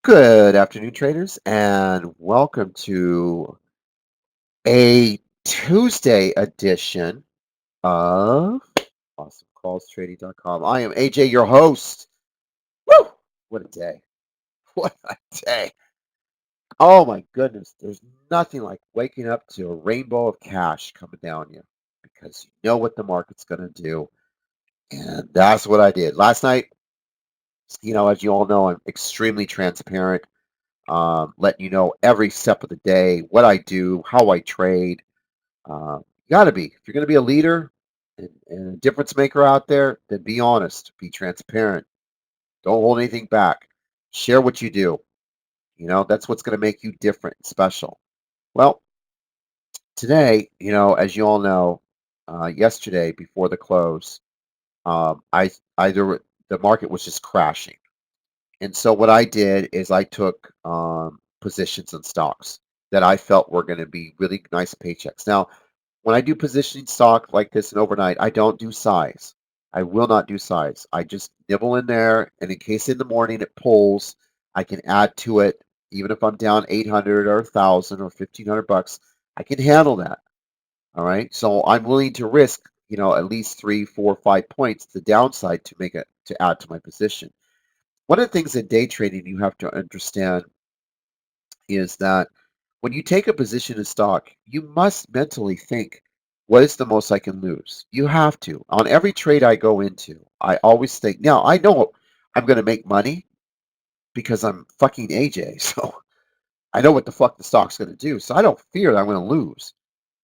Good afternoon, traders, and welcome to a Tuesday edition of Awesomecallstrading.com. I am AJ, your host. Woo! What a day. What a day. Oh my goodness. There's nothing like waking up to a rainbow of cash coming down you because you know what the market's going to do. And that's what I did. Last night, as you all know, I'm extremely transparent, letting you know every step of the day, what I do, how I trade. You got to be. If you're going to be a leader and a difference maker out there, then be honest, be transparent. Don't hold anything back. Share what you do. That's what's going to make you different and special. Well, today, as you all know, yesterday before the close, the market was just crashing. And so what I did is I took positions in stocks that I felt were going to be really nice paychecks. Now, when I do positioning stock like this and overnight, I don't do size. I will not do size. I just nibble in there, and in case in the morning it pulls, I can add to it. Even if I'm down 800 or 1,000 or 1,500 bucks, I can handle that. All right. So I'm willing to risk, at least 3, 4, 5 points the downside to make it to add to my position. One of the things in day trading you have to understand is that when you take a position in stock, you must mentally think, what is the most I can lose? You have to. On every trade I go into, I always think, now I know I'm going to make money because I'm fucking AJ. So I know what the fuck the stock's going to do. So I don't fear that I'm going to lose.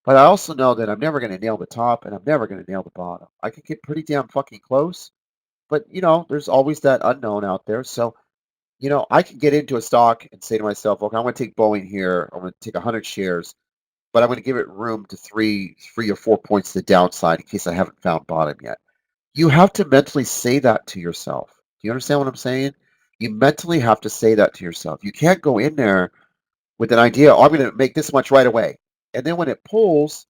But I also know that I'm never going to nail the top and I'm never going to nail the bottom. I can get pretty damn fucking close, but there's always that unknown out there. So I can get into a stock and say to myself, okay, I'm going to take Boeing here. I'm going to take 100 shares, but I'm going to give it room to three or 4 points to the downside in case I haven't found bottom yet. You have to mentally say that to yourself. Do you understand what I'm saying? You mentally have to say that to yourself. You can't go in there with an idea, oh, I'm going to make this much right away. And then when it pulls,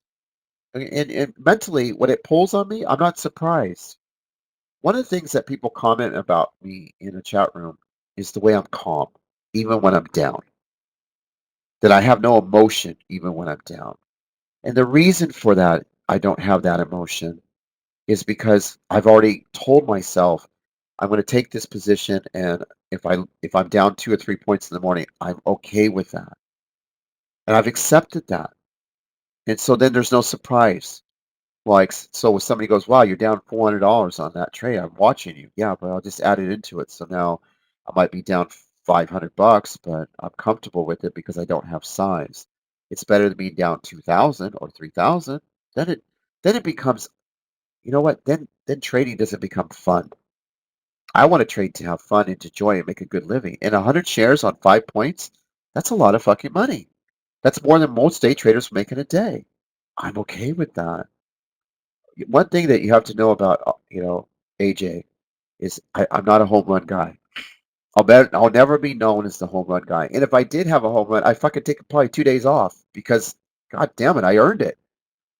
and mentally, when it pulls on me, I'm not surprised. One of the things that people comment about me in a chat room is the way I'm calm, even when I'm down, that I have no emotion even when I'm down. And the reason for that, I don't have that emotion, is because I've already told myself I'm going to take this position, and if I'm down 2 or 3 points in the morning, I'm okay with that. And I've accepted that. And so then there's no surprise. Like, so if somebody goes, wow, you're down $400 on that trade, I'm watching you. Yeah, but I'll just add it into it. So now I might be down 500 bucks, but I'm comfortable with it because I don't have size. It's better than being down 2,000 or 3,000. Then it becomes, you know what? Then trading doesn't become fun. I want to trade to have fun and to enjoy and make a good living. And 100 shares on 5 points, that's a lot of fucking money. That's more than most day traders make in a day. I'm okay with that. One thing that you have to know about, AJ, is I'm not a home run guy. I'll never be known as the home run guy. And if I did have a home run, I fucking take probably 2 days off because, god damn it, I earned it.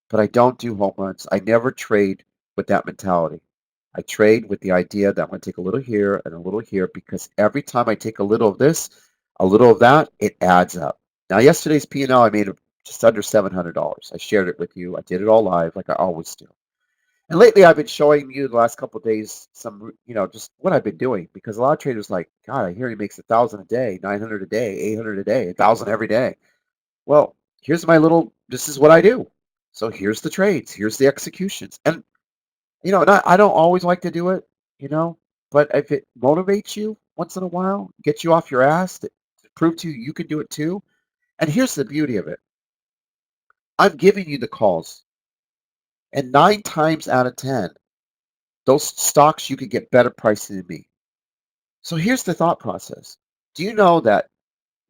But I don't do home runs. I never trade with that mentality. I trade with the idea that I'm going to take a little here and a little here because every time I take a little of this, a little of that, it adds up. Now, yesterday's P&L, I made just under $700. I shared it with you. I did it all live like I always do. And lately, I've been showing you the last couple of days some, just what I've been doing because a lot of traders like, God, I hear he makes 1,000 a day, 900 a day, 800 a day, 1,000 every day. Well, here's this is what I do. So here's the trades, here's the executions. And, I don't always like to do it, but if it motivates you once in a while, gets you off your ass, to prove to you you can do it too. And here's the beauty of it. I'm giving you the calls. And 9 times out of 10, those stocks you could get better pricing than me. So here's the thought process. Do you know that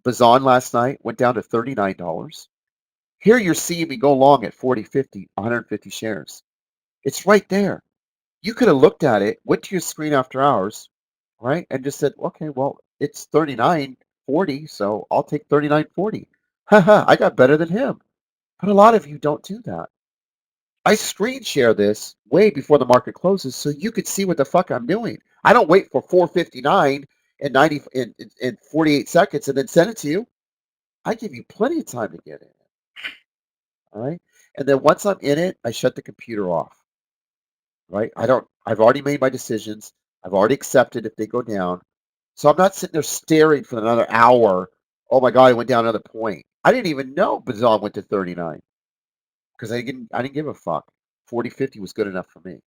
Bazan last night went down to $39? Here you're seeing me go long at 40, 50, 150 shares. It's right there. You could have looked at it, went to your screen after hours, right? And just said, okay, well, it's 39.40, so I'll take 39.40. Haha, I got better than him. But a lot of you don't do that. I screen share this way before the market closes so you could see what the fuck I'm doing. I don't wait for 4:59 in 48 seconds and then send it to you, I give you plenty of time to get in it. All right. And then once I'm in it, I shut the computer off. Right. I've already made my decisions. I've already accepted if they go down. So I'm not sitting there staring for another hour. Oh my God, it went down another point. I didn't even know Bazan went to 39 because I didn't give a fuck. 40, 50 was good enough for me.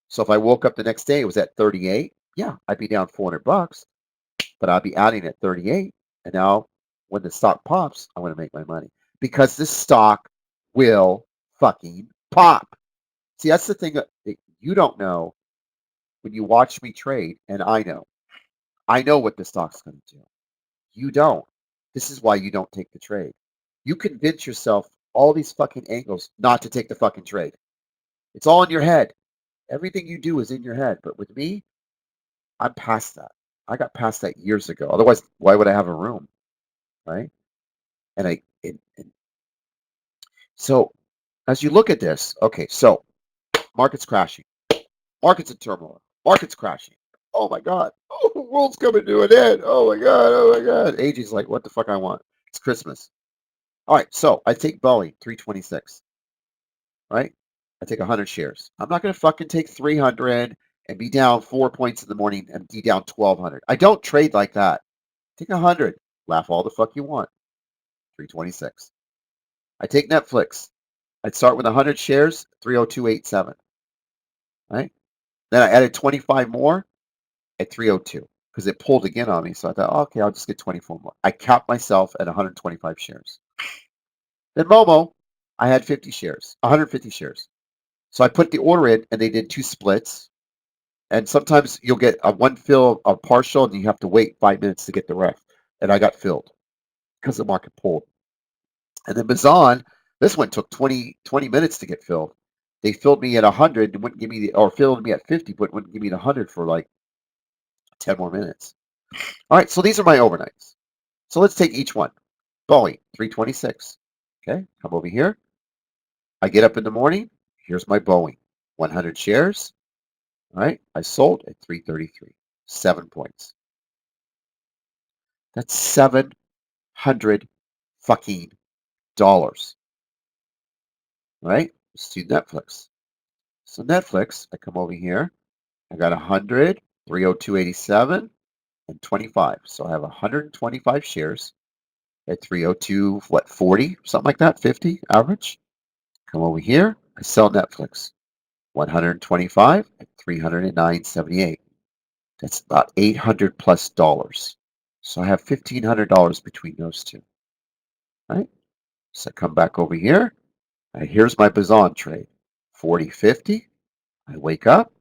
So if I woke up the next day, it was at 38. Yeah, I'd be down $400, but I'd be adding at 38. And now when the stock pops, I want to make my money because this stock will fucking pop. See, that's the thing that you don't know when you watch me trade, and I know. I know what the stock's going to do. You don't. This is why you don't take the trade. You convince yourself all these fucking angles not to take the fucking trade. It's all in your head. Everything you do is in your head. But with me, I'm past that. I got past that years ago. Otherwise, why would I have a room, right? So as you look at this, okay, so market's crashing, market's in turmoil, market's crashing. Oh my God, oh, the world's coming to an end. Oh my God. AJ's like, what the fuck I want? It's Christmas. All right, so I take Boeing 326, right? I take 100 shares. I'm not going to fucking take 300 and be down 4 points in the morning and be down 1,200. I don't trade like that. Take 100. Laugh all the fuck you want. 326. I take Netflix. I'd start with 100 shares, 302.87, right? Then I added 25 more at 302 because it pulled again on me. So I thought, oh, okay, I'll just get 24 more. I capped myself at 125 shares. Then Momo, I had 50 shares, 150 shares. So I put the order in and they did 2 splits. And sometimes you'll get a one fill, a partial, and you have to wait 5 minutes to get the rest. And I got filled because the market pulled. And then Bazan, this one took 20 minutes to get filled. They filled me at 100 and wouldn't give me or filled me at 50, but wouldn't give me the 100 for like 10 more minutes. All right, so these are my overnights. So let's take each one. Boeing, 326. Okay, come over here. I get up in the morning. Here's my Boeing, 100 shares. All right, I sold at 333, 7 points. That's $700 fucking dollars. Right? Let's do Netflix. So Netflix, I come over here. I got 100, 302.87, and 25. So I have 125 shares at 302, what, 40, something like that, 50 average. Come over here. I sell Netflix. 125 at 309.78. That's about $800 plus dollars. So I have $1,500 between those two. Right? So I come back over here. Here's my Bazan trade. 40.50. I wake up.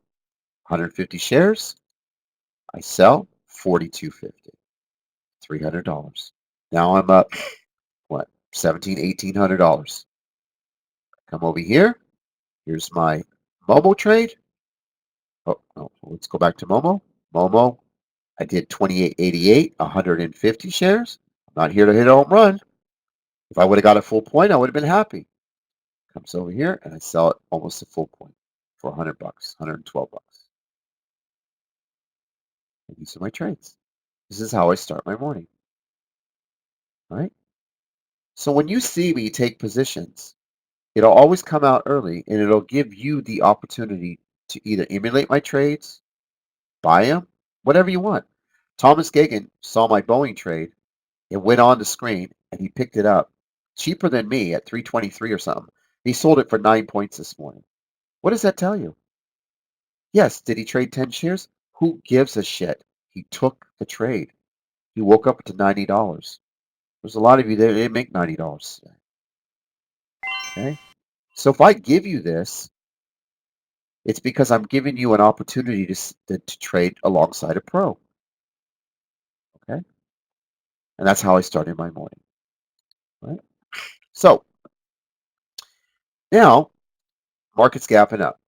150 shares. I sell 42.50. $300. Now I'm up, what, $1,800. Come over here. Here's my Momo trade. Oh, no, let's go back to Momo. Momo, I did 28.88, 150 shares. I'm not here to hit a home run. If I would have got a full point, I would have been happy. Comes over here and I sell it almost a full point for $100, $112. And these are my trades. This is how I start my morning. Right? So when you see me take positions, it'll always come out early and it'll give you the opportunity to either emulate my trades, buy them, whatever you want. Thomas Gagan saw my Boeing trade. It went on the screen and he picked it up cheaper than me at 323 or something. He sold it for 9 points this morning. What does that tell you? Yes, did he trade 10 shares? Who gives a shit? He took the trade. He woke up to $90. There's a lot of you that didn't make $90 today. Okay? So if I give you this, it's because I'm giving you an opportunity to trade alongside a pro. Okay? And that's how I started my morning. Right? So now market's gapping up.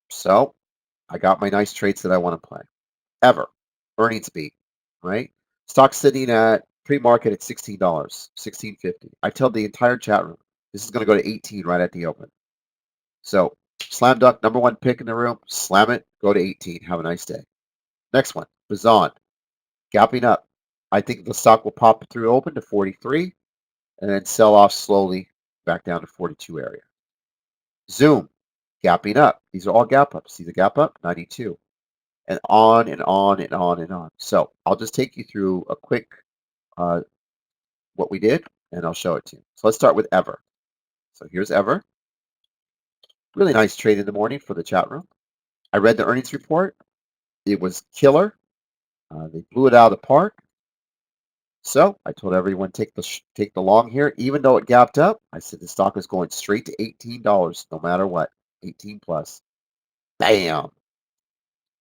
So I got my nice trades that I want to play. Ever. Earnings beat. Right? Stock sitting at pre-market at $16, $16.50. I tell the entire chat room this is going to go to 18 right at the open. So slam dunk, number one pick in the room, slam it, go to 18. Have a nice day. Next one, Bazan. gapping up. I think the stock will pop through open to 43 and then sell off slowly back down to 42 area. Zoom, gapping up. These are all gap ups. See the gap up? 92. And on and on and on and on. So I'll just take you through a quick uh, what we did, and I'll show it to you. So let's start with Ever. So here's Ever. Really nice trade in the morning for the chat room. I read the earnings report. It was killer. They blew it out of the park. So I told everyone take the long here, even though it gapped up. I said the stock is going straight to $18, no matter what, 18 plus. Bam.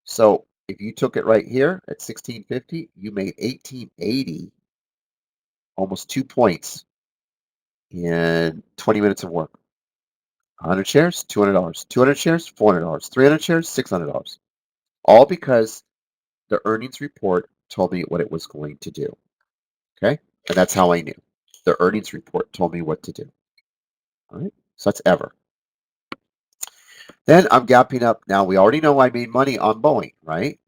So if you took it right here at 1650, you made 1880, almost 2 points in 20 minutes of work. 100 shares, $200. 200 shares, $400. 300 shares, $600. All because the earnings report told me what it was going to do. Okay? And that's how I knew. The earnings report told me what to do. All right? So that's Ever. Then I'm gapping up. Now, we already know I made money on Boeing, right?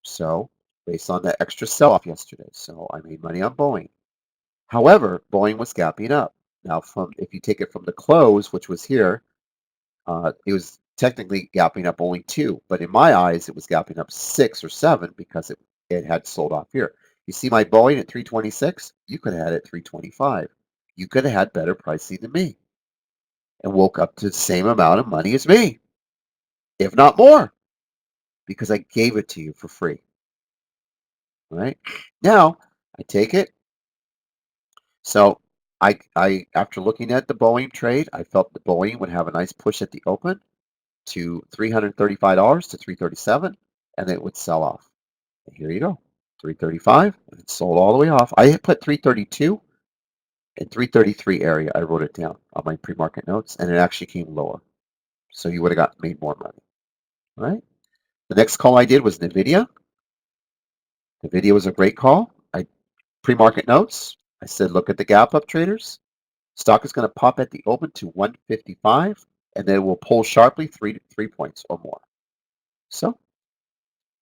So, based on that extra sell-off yesterday. So, I made money on Boeing. However, Boeing was gapping up. Now, if you take it from the close, which was here, it was technically gapping up only 2, but in my eyes, it was gapping up 6 or 7 because it had sold off here. You see my Boeing at 326? You could have had it at 325. You could have had better pricing than me and woke up to the same amount of money as me, if not more, because I gave it to you for free. All right? Now, I take it. So I after looking at the Boeing trade, I felt the Boeing would have a nice push at the open to $335 to 337, and it would sell off. And here you go, 335, and it sold all the way off. I put 332 and 333 area. I wrote it down on my pre-market notes, and it actually came lower. So you would have made more money. All right. The next call I did was NVIDIA. NVIDIA was a great call. I pre-market notes. I said, look at the gap up traders. Stock is going to pop at the open to 155, and then it will pull sharply 3 points or more. So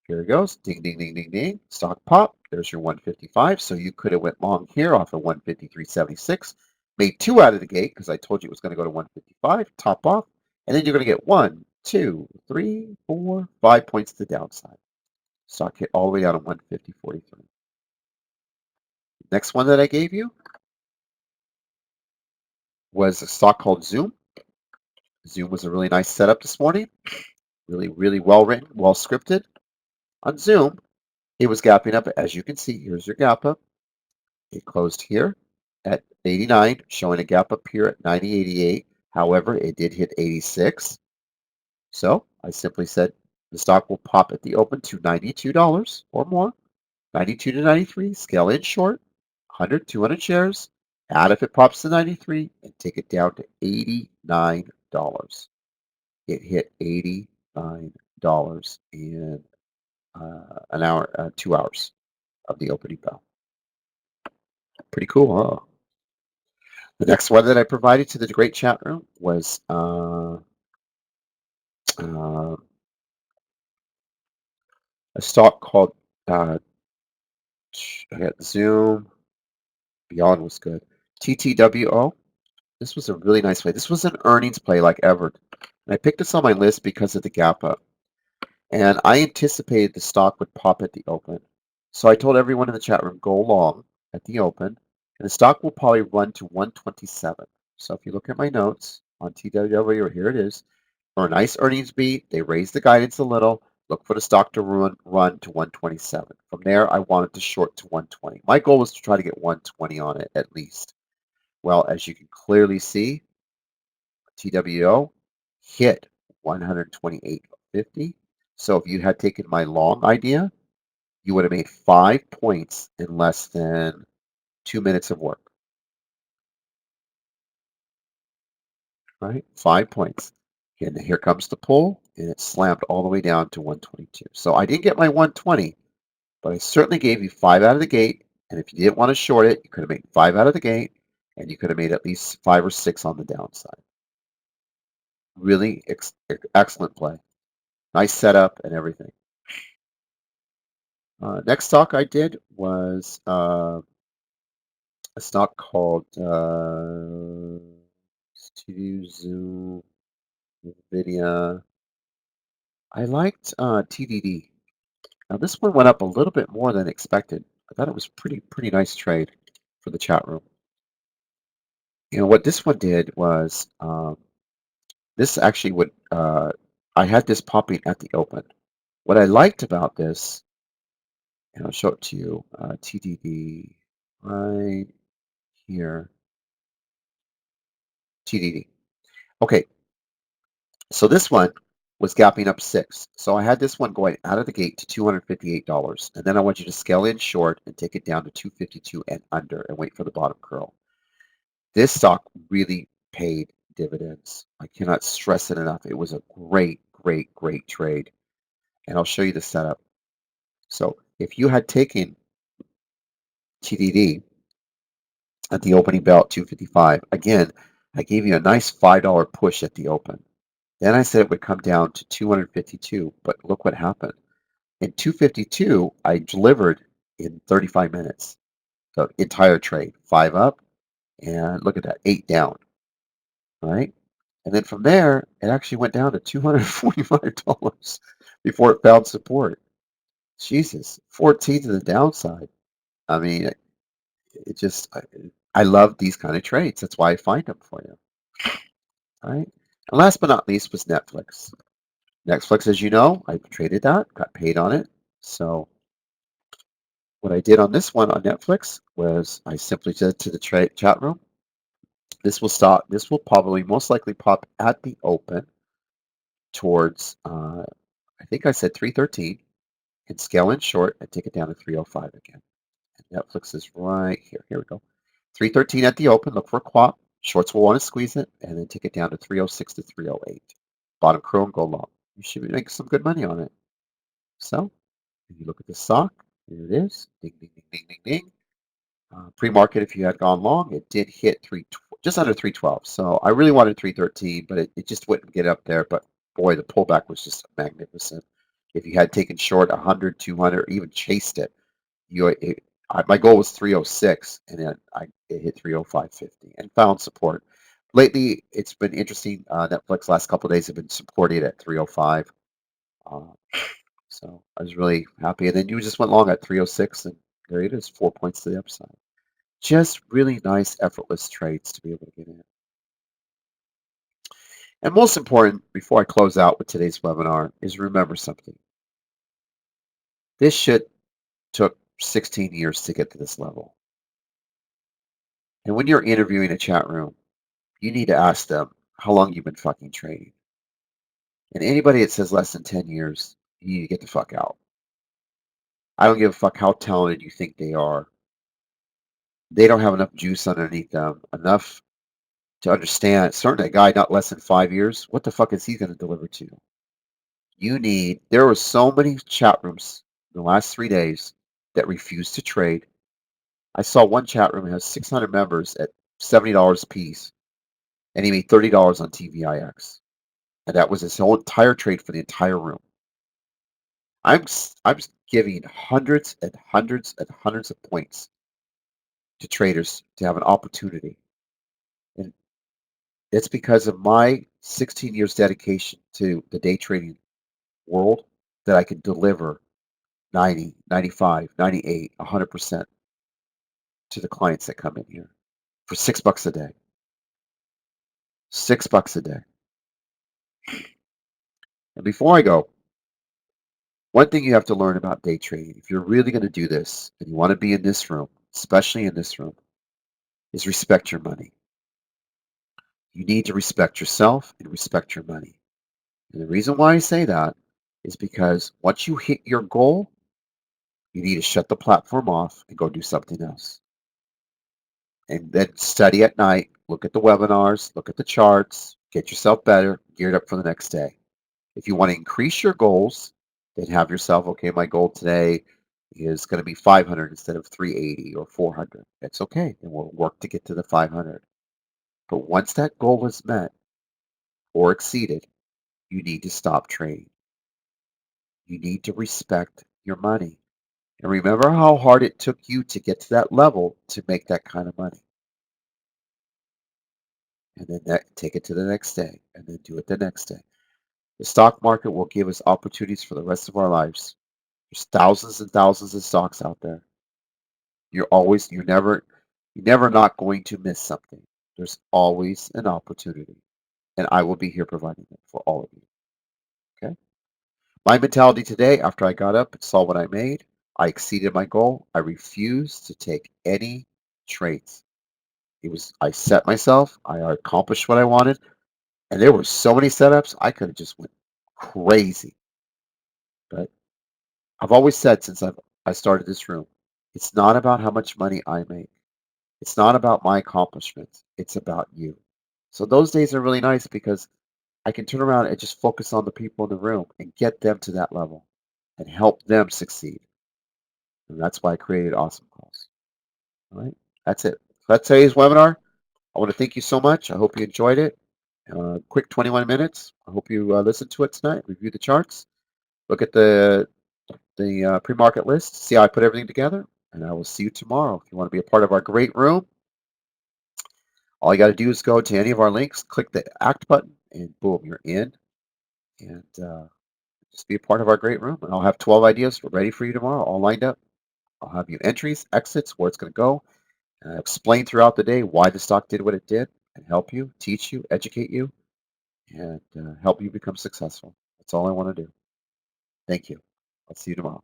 here it goes. Ding, ding, ding, ding, ding. Stock pop. There's your 155. So you could have went long here off of 153.76. Made 2 out of the gate because I told you it was going to go to 155. Top off. And then you're going to get 1, 2, 3, 4, 5 points to the downside. Stock hit all the way down to 150.43. Next one that I gave you was a stock called Zoom. Zoom was a really nice setup this morning. Really, really well written, well scripted. On Zoom, it was gapping up. As you can see, here's your gap up. It closed here at 89, showing a gap up here at 90.88. However, it did hit 86. So I simply said the stock will pop at the open to $92 or more. 92 to 93, scale in short, 100, 200 shares. Add if it pops to 93 and take it down to $89. It hit $89 in an hour, 2 hours of the opening bell. Pretty cool, huh? The next one that I provided to the great chat room was a stock called I got Zoom. Beyond was good. TTWO. This was a really nice play. This was an earnings play like ever. And I picked this on my list because of the gap up. And I anticipated the stock would pop at the open. So I told everyone in the chat room, go long at the open. And the stock will probably run to 127. So if you look at my notes on TWW, here it is. For a nice earnings beat, they raised the guidance a little. Look for the stock to run to 127. From there, I wanted to short to 120. My goal was to try to get 120 on it at least. Well, as you can clearly see, TWO hit 128.50. So if you had taken my long idea, you would have made 5 points in less than 2 minutes of work. Right? 5 points. And here comes the pull, and it slammed all the way down to 122. So I didn't get my 120, but I certainly gave you 5 out of the gate. And if you didn't want to short it, you could have made 5 out of the gate, and you could have made at least 5 or 6 on the downside. Really excellent play. Nice setup and everything. Next stock I did was a stock called Studio Zoom, NVIDIA. I liked TDD. Now this one went up a little bit more than expected. I thought it was pretty nice trade for the chat room. You know what this one did was this actually would I had this popping at the open. What I liked about this, and I'll show it to you, TDD right here, TDD. Okay, so this one was gapping up 6. So I had this one going out of the gate to $258. And then I want you to scale in short and take it down to 252 and under and wait for the bottom curl. This stock really paid dividends. I cannot stress it enough. It was a great trade. And I'll show you the setup. So if you had taken TDD at the opening bell at 255, again, I gave you a nice $5 push at the open. Then I said it would come down to 252, but look what happened. In 252, I delivered in 35 minutes. The entire trade, 5 up, and look at that, 8 down, right? And then from there, it actually went down to $245 before it found support. Jesus, 14 to the downside. I mean, it just, I love these kind of trades. That's why I find them for you, right? And last but not least was Netflix. Netflix, as you know, I traded that, got paid on it. So what I did on this one on Netflix was I simply said to the chat room, this will stop. This will probably most likely pop at the open towards, I think I said 313 and scale in short and take it down to 305 again. And Netflix is right here. Here we go. 313 at the open. Look for a quap. Shorts will want to squeeze it and then take it down to 306 to 308. Bottom curl and go long. You should be making some good money on it. So if you look at the stock, here it is. Ding, ding, ding, ding, ding, ding. Pre-market, if you had gone long, it did hit just under 312. So I really wanted 313, but it just wouldn't get up there. But boy, the pullback was just magnificent. If you had taken short 100, 200, or even chased it, my goal was 306, and then it hit 305.50 and found support. Lately, it's been interesting. Netflix last couple of days have been supported at 305. Uh, so I was really happy. And then you just went long at 306, and there it is, 4 points to the upside. Just really nice, effortless trades to be able to get in. And most important, before I close out with today's webinar, is remember something. This shit took 16 years to get to this level. And when you're interviewing a chat room, you need to ask them how long you've been fucking trading. And anybody that says less than 10 years, you need to get the fuck out. I don't give a fuck how talented you think they are. They don't have enough juice underneath them, enough to understand, certainly a guy not less than 5 years, what the fuck is he going to deliver to you? There were so many chat rooms in the last 3 days that refused to trade. I saw one chat room that has 600 members at $70 a piece, and he made $30 on TVIX. And that was his whole entire trade for the entire room. I'm giving hundreds and hundreds and hundreds of points to traders to have an opportunity. And it's because of my 16 years dedication to the day trading world that I can deliver 90, 95, 98, 100% to the clients that come in here for $6 a day. $6 a day. And before I go, one thing you have to learn about day trading, if you're really going to do this and you want to be in this room, especially in this room, is respect your money. You need to respect yourself and respect your money. And the reason why I say that is because once you hit your goal, you need to shut the platform off and go do something else. And then study at night, look at the webinars, look at the charts, get yourself better, geared up for the next day. If you want to increase your goals, then have yourself, okay, my goal today is going to be 500 instead of 380 or 400. That's okay. And we'll work to get to the 500. But once that goal is met or exceeded, you need to stop trading. You need to respect your money. And remember how hard it took you to get to that level to make that kind of money. And then take it to the next day and then do it the next day. The stock market will give us opportunities for the rest of our lives. There's thousands and thousands of stocks out there. You're never not going to miss something. There's always an opportunity. And I will be here providing it for all of you. Okay? My mentality today, after I got up and saw what I made, I exceeded my goal. I refused to take any trades. I set myself, I accomplished what I wanted, and there were so many setups I could have just went crazy. But I've always said since I started this room, it's not about how much money I make. It's not about my accomplishments. It's about you. So those days are really nice because I can turn around and just focus on the people in the room and get them to that level and help them succeed. And that's why I created Awesome Calls. All right. That's it. That's today's webinar. I want to thank you so much. I hope you enjoyed it. Quick 21 minutes. I hope you listened to it tonight. Review the charts. Look at the pre-market list. See how I put everything together. And I will see you tomorrow. If you want to be a part of our great room, all you got to do is go to any of our links, click the Act button, and boom, you're in. And just be a part of our great room. And I'll have 12 ideas ready for you tomorrow, all lined up. I'll have you entries, exits, where it's going to go, and I'll explain throughout the day why the stock did what it did, and help you, teach you, educate you, and help you become successful. That's all I want to do. Thank you. I'll see you tomorrow.